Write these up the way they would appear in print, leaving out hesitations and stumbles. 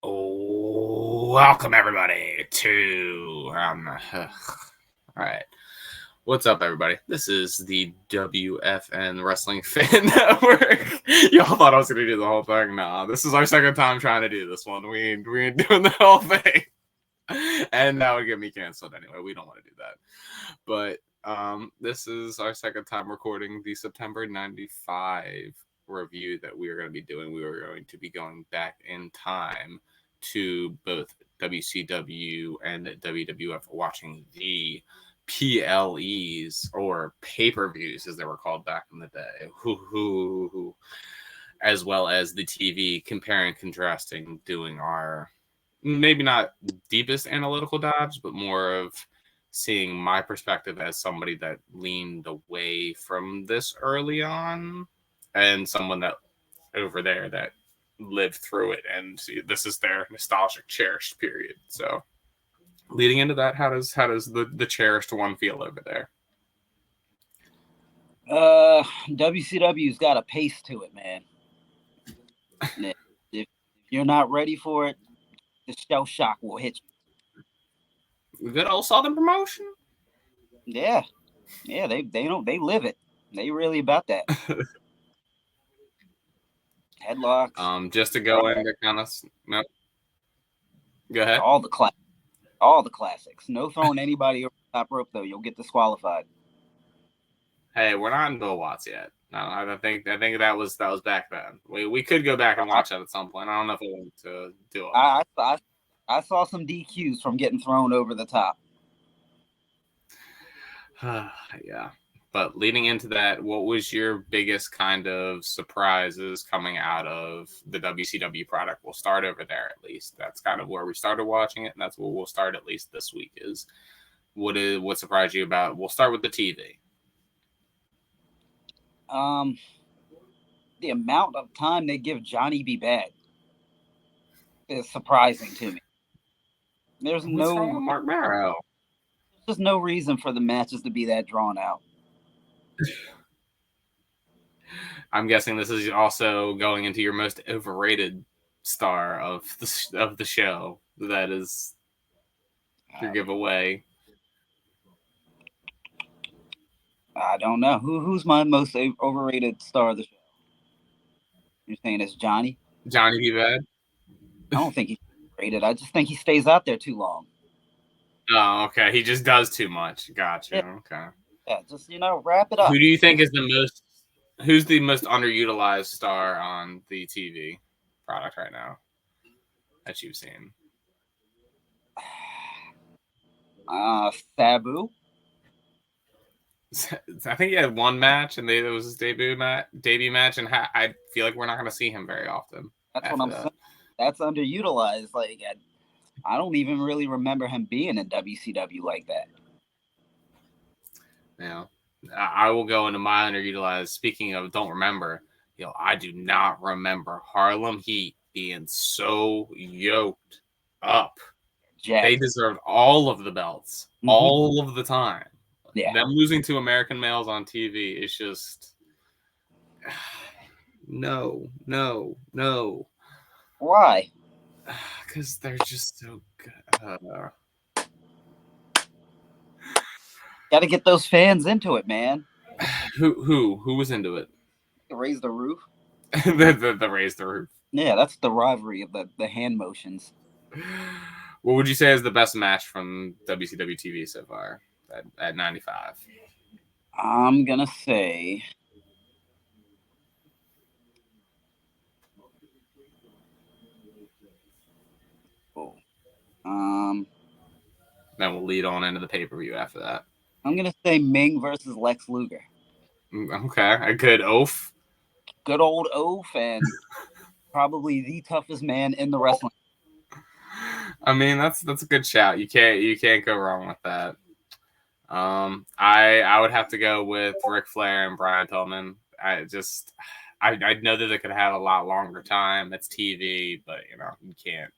Welcome everybody to all right. What's up, everybody? This is the WFN Wrestling Fan Network. Y'all thought I was gonna do the whole thing. Nah, this is our second time trying to do this one. We ain't doing the whole thing, and that would get me canceled anyway. We don't want to do that. But this is our second time recording the September '95 review that we are going to be doing. We are going to be going back in time to both WCW and WWF, watching the PLEs, or pay-per-views as they were called back in the day, as well as the TV, comparing, contrasting, doing our maybe not deepest analytical dives, but more of seeing my perspective as somebody that leaned away from this early on, and someone that over there that lived through it, and this is their nostalgic, cherished period. So, leading into that, how does the cherished one feel over there? WCW's got a pace to it, man. If you're not ready for it, the shell shock will hit you. Good old Southern promotion. Yeah, they live it. They really about that. Headlocks. Just to go into kind of no. Go ahead. All the classics. No throwing anybody over the top rope though. You'll get disqualified. Hey, we're not in Bill Watts yet. No, I think that was back then. We could go back and watch that at some point. I don't know if we want to do it. I saw some DQs from getting thrown over the top. Yeah. But leading into that, what was your biggest kind of surprises coming out of the WCW product? We'll start over there at least. That's kind of where we started watching it, and that's where we'll start at least this week. Is what surprised you about? We'll start with the TV. The amount of time they give Johnny B. Bad is surprising to me. There's Mark Marrow. There's no reason for the matches to be that drawn out. I'm guessing this is also going into your most overrated star of the show. That is your giveaway. I don't know who's my most overrated star of the show. You're saying it's Johnny? Johnny B. Bad? I don't think he's overrated. I just think he stays out there too long. Oh, okay. He just does too much. Gotcha. Yeah. Okay. Yeah, just wrap it up. Who do you think is who's the most underutilized star on the TV product right now that you've seen? Sabu. I think he had one match, and it was his debut match, and I feel like we're not going to see him very often. That's what I'm saying. That's underutilized. Like, I don't even really remember him being in WCW like that. Yeah, I will go into my underutilized. Speaking of don't remember, I do not remember Harlem Heat being so yoked up. Jack. They deserved all of the belts, all of the time. Yeah. Them losing to American males on TV is just no. Why? Because they're just so good. Got to get those fans into it, man. Who was into it? Raise the roof. the raise the roof. Yeah, that's the rivalry of the hand motions. What would you say is the best match from WCW TV so far at 95? I'm gonna say then we'll lead on into the pay-per-view after that. I'm gonna say Ming versus Lex Luger. Okay, a good oath. Good old oath, and probably the toughest man in the wrestling. I mean, that's a good shout. You can't go wrong with that. I would have to go with Ric Flair and Brian Pillman. I know that they could have a lot longer time. It's TV, but you can't.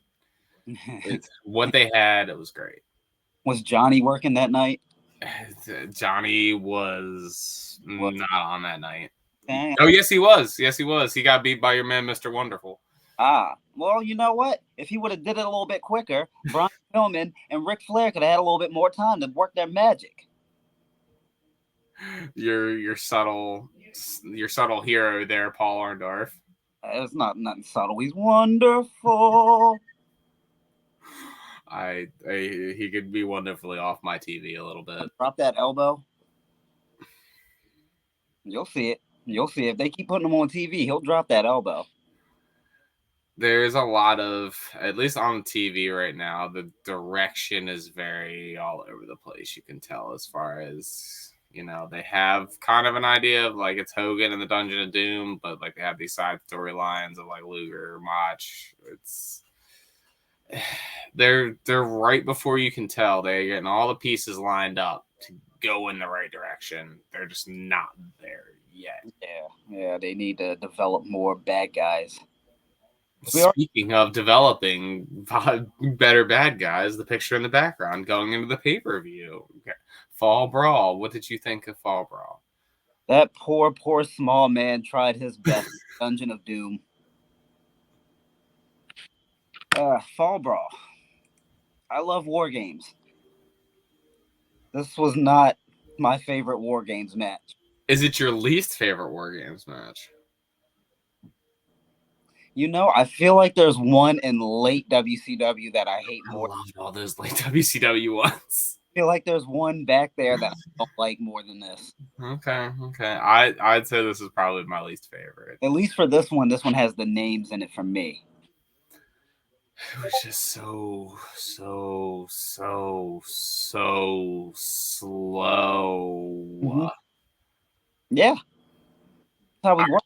It's what they had. It was great. Was Johnny working that night? Johnny was not on that night. Dang. Oh, yes, he was. Yes, he was. He got beat by your man, Mr. Wonderful. Ah, Well, you know what? If he would have did it a little bit quicker, Brian Pillman and Ric Flair could have had a little bit more time to work their magic. Your subtle hero there, Paul Orndorff. It's not nothing subtle. He's wonderful. He could be wonderfully off my TV a little bit. Drop that elbow. You'll see it. You'll see it. If they keep putting him on TV, he'll drop that elbow. There's a lot of, at least on TV right now, the direction is very all over the place. You can tell as far as, you know, they have kind of an idea of like it's Hogan and the Dungeon of Doom, but like they have these side storylines of like Luger, Mach. It's they're right before you can tell. They're getting all the pieces lined up to go in the right direction. They're just not there yet. Yeah, they need to develop more bad guys. Speaking of developing better bad guys, the picture in the background going into the pay-per-view. Okay. Fall Brawl. What did you think of Fall Brawl? That poor small man tried his best. Dungeon of Doom. Fall Brawl. I love War Games. This was not my favorite War Games match. Is it your least favorite War Games match? You know, I feel like there's one in late WCW that I hate more. I loved all those late WCW ones. I feel like there's one back there that I don't like more than this. Okay. I'd say this is probably my least favorite. At least for this one has the names in it for me. It was just so slow. Mm-hmm. Yeah. That's how we work.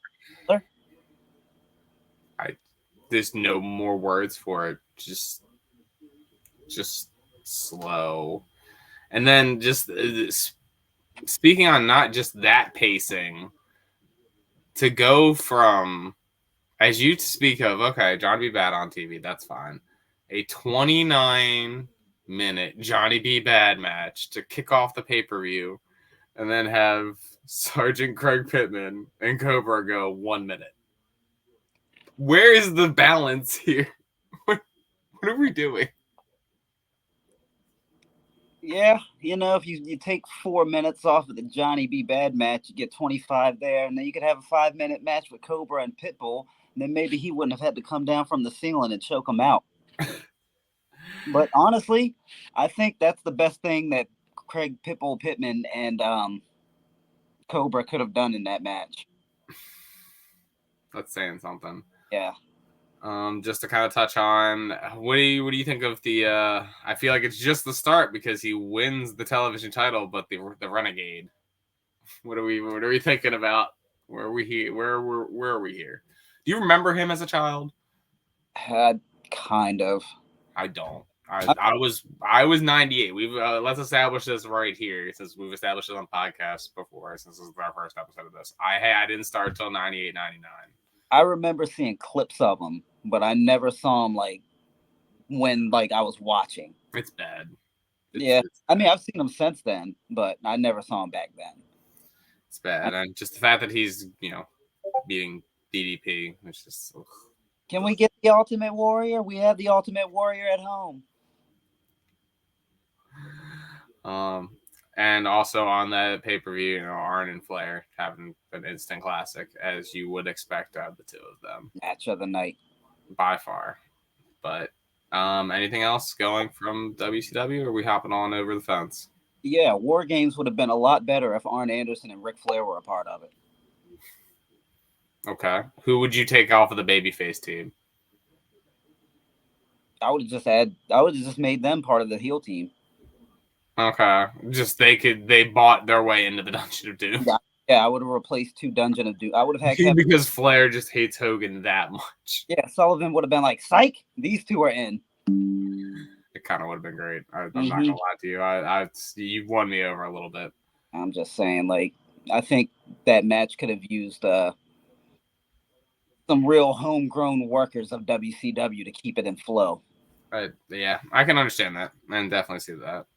There's no more words for it. Just slow. And then just speaking on not just that pacing, to go from, as you speak of, okay, Johnny B. Bad on TV, that's fine. A 29-minute Johnny B. Bad match to kick off the pay-per-view, and then have Sergeant Craig Pittman and Cobra go 1 minute. Where is the balance here? What are we doing? Yeah, you know, if you take 4 minutes off of the Johnny B. Bad match, you get 25 there, and then you could have a 5-minute match with Cobra and Pitbull, and then maybe he wouldn't have had to come down from the ceiling and choke him out. But honestly, I think that's the best thing that Craig Pitbull Pittman and Cobra could have done in that match. That's saying something. Yeah. Just to kind of touch on, what do you think of the? I feel like it's just the start because he wins the television title, but the Renegade. What are we thinking about? Where are we here? Where are we here? Do you remember him as a child? Kind of. I don't. I was 98. We've let's establish this right here since we've established it on podcasts before. Since this is our first episode of this, I didn't start till 98, 99. I remember seeing clips of him, but I never saw him like when like I was watching. It's bad. It's I mean, I've seen him since then, but I never saw him back then. It's bad, and just the fact that he's beating DDP, it's just. Ugh. Can we get the Ultimate Warrior? We have the Ultimate Warrior at home. And also on that pay-per-view, Arn and Flair having an instant classic, as you would expect out of the two of them. Match of the night. By far. But anything else going from WCW, or are we hopping on over the fence? Yeah, War Games would have been a lot better if Arn Anderson and Ric Flair were a part of it. Okay. Who would you take off of the babyface team? I would have just made them part of the heel team. Okay. Just they bought their way into the Dungeon of Doom. Yeah, I would have replaced 2 Dungeon of Doom. I would have had because Flair just hates Hogan that much. Yeah, Sullivan would have been like, psych, these 2 are in. It kind of would have been great. I'm not gonna lie to you. You won me over a little bit. I'm just saying, like, I think that match could have used some real homegrown workers of WCW to keep it in flow. Yeah, I can understand that and definitely see that.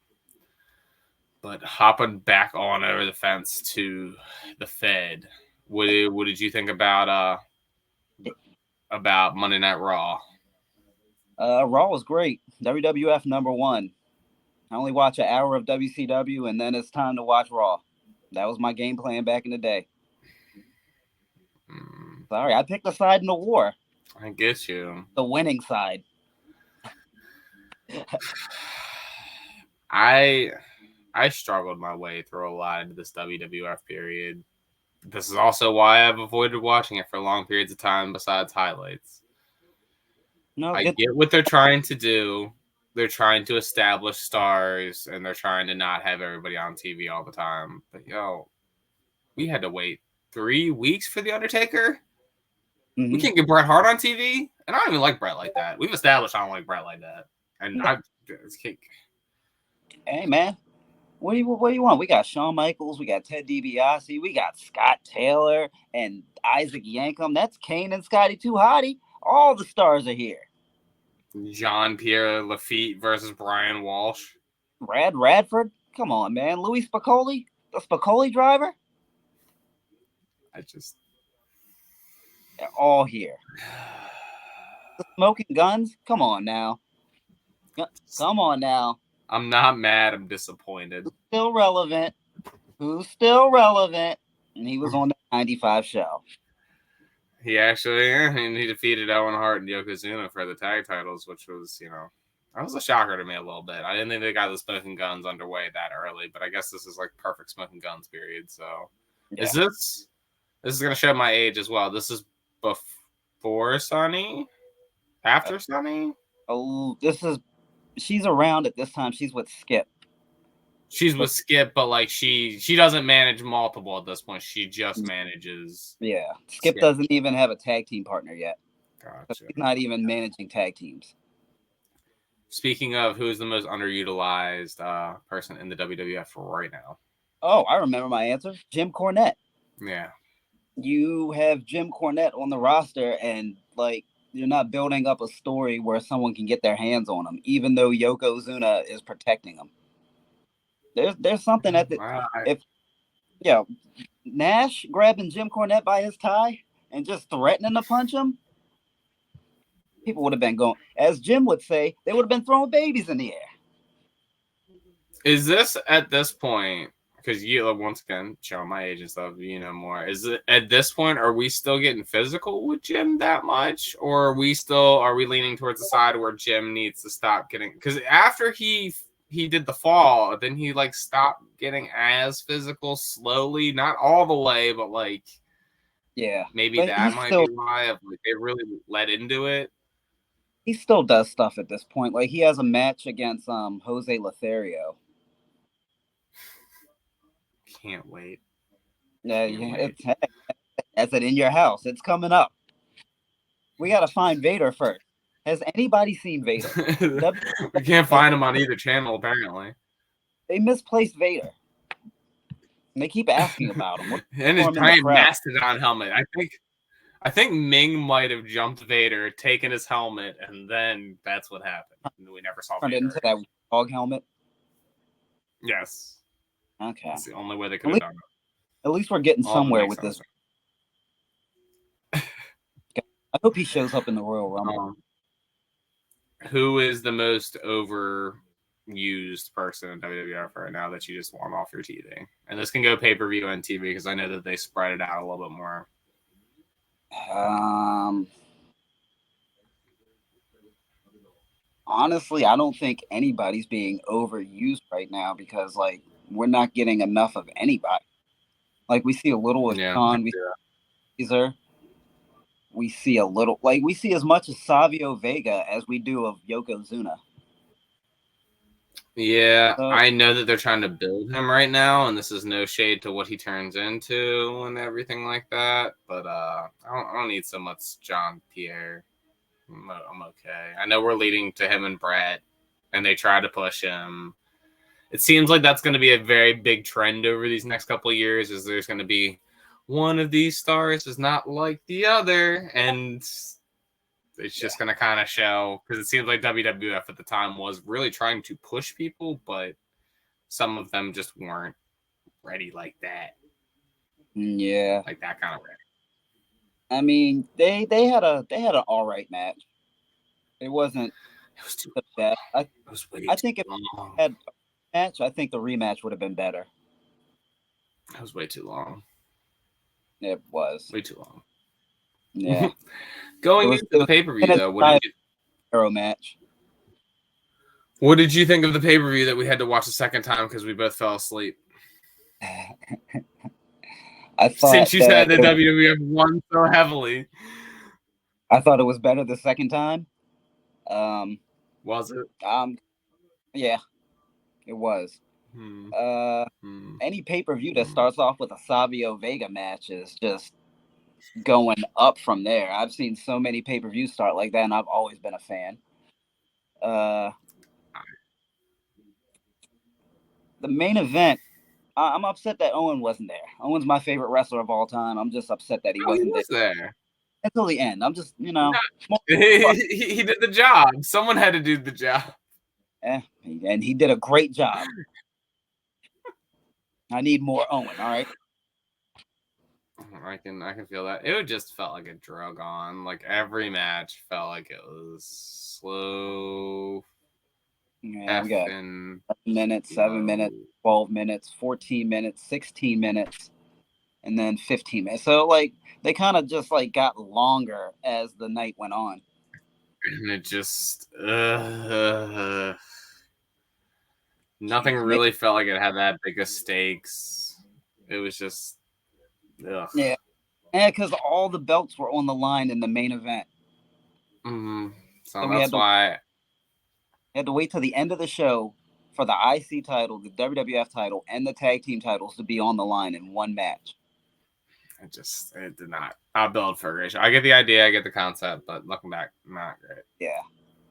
But hopping back on over the fence to the Fed, what did you think about Monday Night Raw? Raw was great. WWF #1. I only watch an hour of WCW, and then it's time to watch Raw. That was my game plan back in the day. Sorry, I picked a side in the war. I get you. The winning side. I struggled my way through a lot of this WWF period. This is also why I've avoided watching it for long periods of time besides highlights. No, I get what they're trying to do. They're trying to establish stars, and they're trying to not have everybody on TV all the time. But, we had to wait 3 weeks for The Undertaker? Mm-hmm. We can't get Bret Hart on TV? And I don't even like Bret like that. We've established I don't like Bret like that. And hey, man. What do you want? We got Shawn Michaels, we got Ted DiBiase, we got Scott Taylor and Isaac Yankem. That's Kane and Scotty 2 Hotty. All the stars are here. Jean-Pierre Lafitte versus Brian Walsh. Brad Radford? Come on, man. Louis Spicoli? The Spicoli driver? They're all here. The Smoking Guns? Come on now. Come on now. I'm not mad. I'm disappointed. Who's still relevant? And he was on the 95 show. He actually, he defeated Owen Hart and Yokozuna for the tag titles, which was, that was a shocker to me a little bit. I didn't think they got the Smoking Guns underway that early, but I guess this is like perfect Smoking Guns period. So, Is this is going to show my age as well. This is before Sunny? After Sunny? Oh, she's around at this time. She's with Skip. She's with Skip, but like she doesn't manage multiple at this point. She just manages. Yeah, Skip doesn't even have a tag team partner yet. Gotcha. He's not even managing tag teams. Speaking of, who's the most underutilized person in the WWF right now? Oh, I remember my answer. Jim Cornette. Yeah. You have Jim Cornette on the roster, and like you're not building up a story where someone can get their hands on him, even though Yokozuna is protecting him. There's something at the Nash grabbing Jim Cornette by his tie and just threatening to punch him, people would have been going, as Jim would say, they would have been throwing babies in the air. Is this at this point, because you once again showing my age and stuff, more. Is it at this point, are we still getting physical with Jim that much, or are we leaning towards the side where Jim needs to stop getting? Because after he did the fall, then he like stopped getting as physical slowly, not all the way, but like maybe that might be why they really let into it. He still does stuff at this point. Like he has a match against Jose Lothario. Can't wait. That's it in your house. It's coming up. We gotta find Vader first. Has anybody seen Vader? We can't find him on either channel, apparently. They misplaced Vader. And they keep asking about him. And his giant mastodon helmet. I think Ming might have jumped Vader, taken his helmet, and then that's what happened. We never saw Vader. Turned into that dog helmet? Yes. Okay. That's the only way they could have done it. At least we're getting somewhere with this. I hope he shows up in the Royal Rumble. Who is the most overused person in WWF right now that you just want off your TV? And this can go pay-per-view and TV because I know that they spread it out a little bit more. Honestly, I don't think anybody's being overused right now because like we're not getting enough of anybody. Like we see a little of Sean, we see Caesar. We see a little, like we see as much of Savio Vega as we do of Yokozuna. Yeah, I know that they're trying to build him right now, and this is no shade to what he turns into and everything like that. But I don't need so much John Pierre. I'm okay. I know we're leading to him and Brett, and they try to push him. It seems like that's going to be a very big trend over these next couple of years. Is there's going to be one of these stars is not like the other, and it's just going to kind of show, because it seems like WWF at the time was really trying to push people, but some of them just weren't ready like that. Yeah, like that kind of ready. I mean, they had an all right match. It wasn't It was too. the best. It was way I too think if long. we had a match, I think the rematch would have been better. It was way too long. It was Way too long. Yeah. Going It into was the pay-per-view though, Arrow match. What did you think of the pay-per-view that we had to watch a second time because we both fell asleep? I thought Since you said the WWF won so heavily, I thought it was better the second time. Was it? Yeah, it was. Hmm. Any pay-per-view that starts off with a Savio Vega match is just going up from there. I've seen so many pay-per-views start like that, and I've always been a fan. The main event, I'm upset that Owen wasn't there. Owen's my favorite wrestler of all time. I'm just upset that he wasn't there. Until the end. I'm just, he did the job. Someone had to do the job. Yeah, and he did a great job. I need more Owen, all right? I can feel that. It just felt like a drug on. Like every match felt like it was slow. Yeah, we got 7 minutes, 7 minutes, 12 minutes, 14 minutes, 16 minutes, and then 15 minutes. So like they kind of just like got longer as the night went on. And it just nothing really felt like it had that big of stakes. It was just Yeah. And because all the belts were on the line in the main event. So that's why we had to wait till the end of the show for the IC title, the WWF title, and the tag team titles to be on the line in one match. It did not build for a great show. I get the idea, I get the concept, but looking back, not great. Yeah.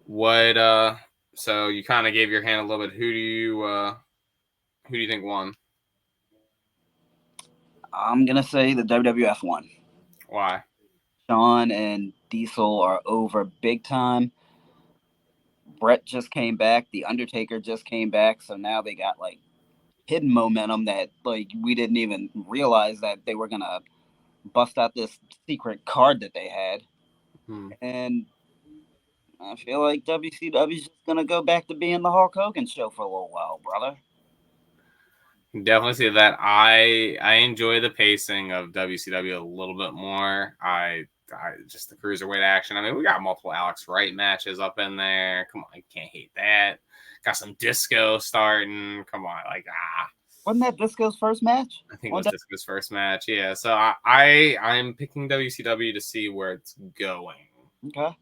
What so you kind of gave your hand a little bit. Who do you think won? I'm gonna say the WWF won. Why? Shawn and Diesel are over big time. Brett just came back. The Undertaker just came back. So now they got like hidden momentum that like we didn't even realize that they were gonna bust out this secret card that they had. And I feel like WCW is just gonna go back to being the Hulk Hogan show for a little while, brother. Definitely see that. I enjoy the pacing of WCW a little bit more. I just the cruiserweight action. I mean, we got multiple Alex Wright matches up in there. Come on, you can't hate that. Got some disco starting. Come on, like Wasn't that Disco's first match? I think it was Disco's first match. Yeah, so I'm picking WCW to see where it's going. Okay.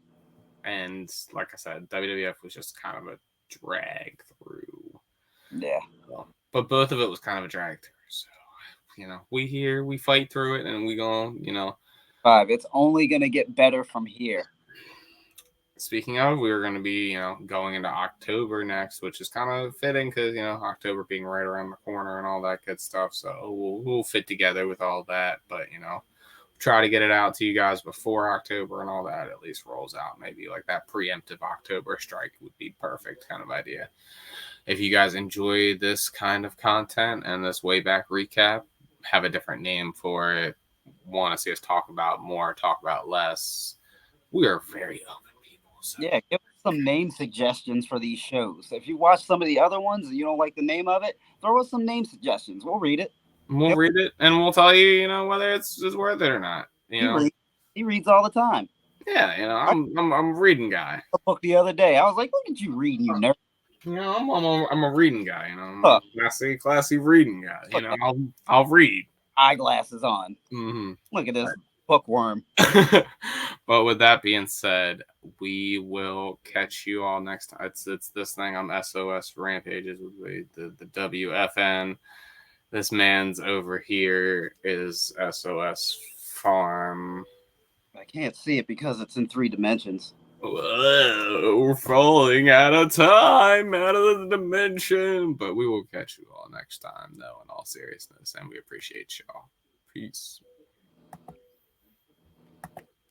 And like I said, WWF was just kind of a drag through. Yeah. But both of it was kind of a drag through. So, we fight through it, and we go, 5. It's only going to get better from here. Speaking of, we were going to be, going into October next, which is kind of fitting because, October being right around the corner and all that good stuff. So we'll fit together with all that. But, try to get it out to you guys before October and all that at least rolls out. Maybe like that preemptive October strike would be perfect kind of idea. If you guys enjoy this kind of content and this way back recap, have a different name for it, want to see us talk about more, talk about less, we are very open people. So. Yeah, give us some name suggestions for these shows. If you watch some of the other ones and you don't like the name of it, throw us some name suggestions. We'll read it. We'll read it, and we'll tell you, whether it's worth it or not. He reads all the time. Yeah, I'm a reading guy. A book the other day. I was like, look at you reading, you nerd. I'm a reading guy. I'm a classy reading guy. I'll read. Eyeglasses on. Mm-hmm. Look at this bookworm. But with that being said, we will catch you all next time. It's this thing. I'm SOS Rampages with the WFN. This man's over here is SOS Farm. I can't see it because it's in 3 dimensions. Whoa, we're falling out of time, out of the dimension. But we will catch you all next time, though, in all seriousness. And we appreciate y'all. Peace.